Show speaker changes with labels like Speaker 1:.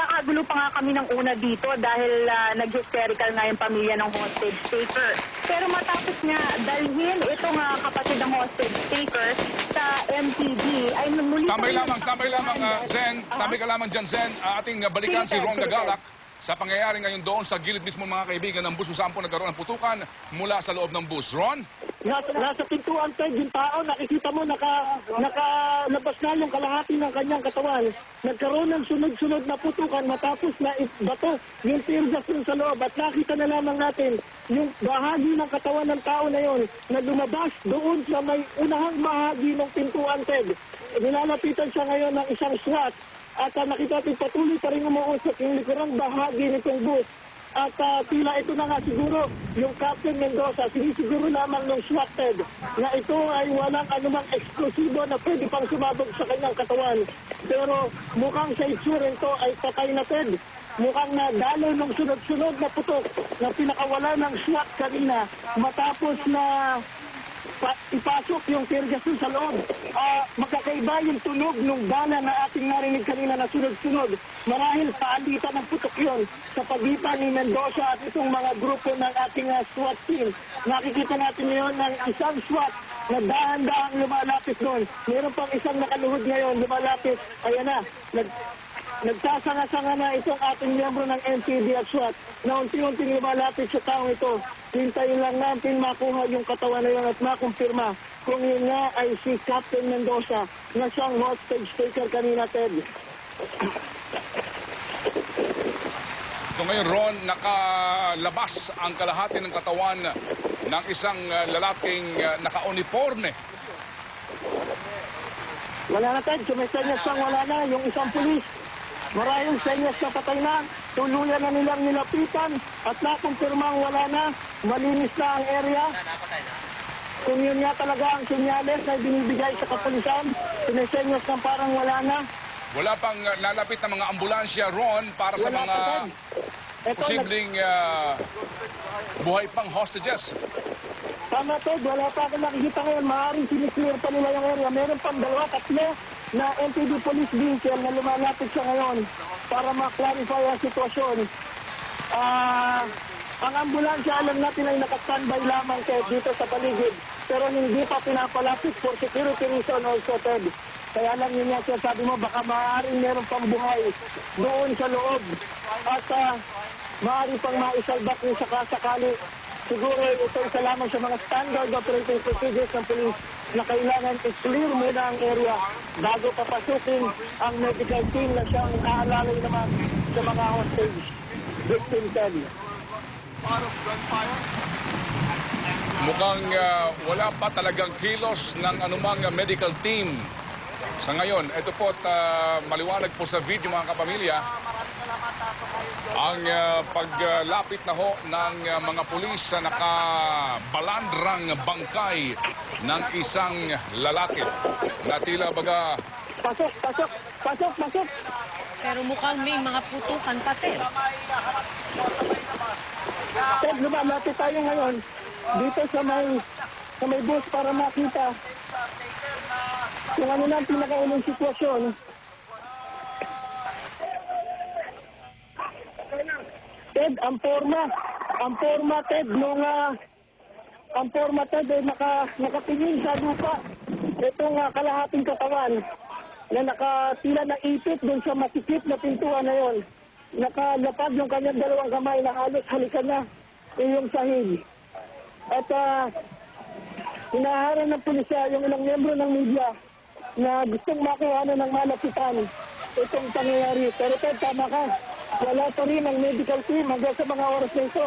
Speaker 1: nagkakagulo pa nga kami ng una dito dahil nag-hysterical nga yung pamilya ng hostage taker. Pero matapos nga dalhin itong kapatid ng hostage taker sa MPD ay muli...
Speaker 2: Standby lamang, Zen. Standby ka lamang dyan, Zen. Ating balikan si Ron Gagalak sa pangyayari ngayon doon sa gilid mismo mga kaibigan ng bus kung saan po nagkaroon ng putukan mula sa loob ng bus. Ron?
Speaker 3: Nasa pintuan, Ted, yung tao, nakikita mo, nakalabas na yung kalahati ng kanyang katawan. Nagkaroon ng sunod-sunod na putukan matapos na bato yung tear gas sa loob. At nakita na lamang natin yung bahagi ng katawan ng tao na yon na lumabas doon sa may unahang bahagi ng pintuan, Ted. Nilalapitan siya ngayon ng isang SWAT. At nakita natin patuloy pa rin umuusok yung likurang bahagi nitong bus. At tila ito na nga siguro yung Captain Mendoza, sinisiguro lamang ng SWAT, Ted, na ito ay walang anumang eksklusibo na pwede pang sumabog sa kanyang katawan. Pero mukhang sa itsura ito ay patay na, Ted. Mukhang nadalo ng sunod-sunod na putok na pinakawala ng SWAT kanina matapos na ipasok yung tear gas sa loob. Magkakaiba yung tunog ng bala na ating narinig kanina na sunod-sunod. Marahil paalitan ng putok yun sa pagitan ni Mendoza at itong mga grupo ng ating SWAT team. Nakikita natin ngayon ng isang SWAT na dahan-dahang lumalapit doon. Meron pang isang nakaluhod ngayon lumalapit. Ayan na, nagsasanga-sanga na itong ating miyembro ng MPD at SWAT na unti-unting lumalapit sa taong ito. Hintayin lang natin makuha yung katawan na yun at makumpirma kung yun nga ay si Captain Mendoza na siyang hostage taker kanina, Ted.
Speaker 2: So ngayon, Ron, nakalabas ang kalahati ng katawan ng isang lalaking naka-uniforme.
Speaker 3: Wala na, Ted. Sumesenyas pang wala na. Yung isang pulis, maraming senyas na patay na. Tuluyan na nilang nilapitan at nakumpirmang wala na. Malinis na ang area. Kung yun nga talaga ang senyales na binibigay sa kapulisan, sumesenyas na parang wala na.
Speaker 2: Wala pang lalapit na mga ambulansya, Ron, para sa mga posibleng buhay pang hostages.
Speaker 3: Tama, Ted. Wala pa akong nakikita ngayon. Maaaring siniklear pa nila yung area. Meron pang 2-3 na MPD police vehicle na lumalapit siya ngayon para ma-clarify ang sitwasyon. Ang ambulansya, alam natin ay naka-standby lamang, Ted, dito sa paligid. Pero hindi pa pinapalapit for security reason also, Ted. Kaya lang yun nga, sabi mo, baka maaaring meron pang buhay doon sa loob. At maaaring pang maisalbat niya sakasakali. Siguro ito isa lamang sa mga standard operating procedures ng police na kailangan i-clear muna ang area bago papasukin ang medical team na siyang aalalay naman sa mga hostage victim, Ted.
Speaker 2: Mukhang wala pa talagang kilos ng anumang medical team. Sa ngayon, ito po maliwanag po sa video mga kapamilya, ang paglapit na ho ng mga pulis sa nakabalandrang bangkay ng isang lalaki na tila baga...
Speaker 3: Pasok!
Speaker 4: Pero mukhang may mga putukan pa, Ted.
Speaker 3: Ted, lumalapit tayo ngayon dito sa may bus para makita kung ano na ang pinakauling sitwasyon. Ted, ang forma, Ted, ang forma, Ted, ay nakatingin sa lupa. Itong kalahating katawan na nakatila na ipit doon sa masikip na pintuan na yon. Nakalapag yung kanyang dalawang kamay na halos halikan na yung sahig. At hinaharang ng pulisya yung ilang miyembro ng media na gustong makuha na ng malapitan itong pangyayari. Pero Ted, tama ka. Wala pa rin ang medical team hanggang sa mga oras na ito.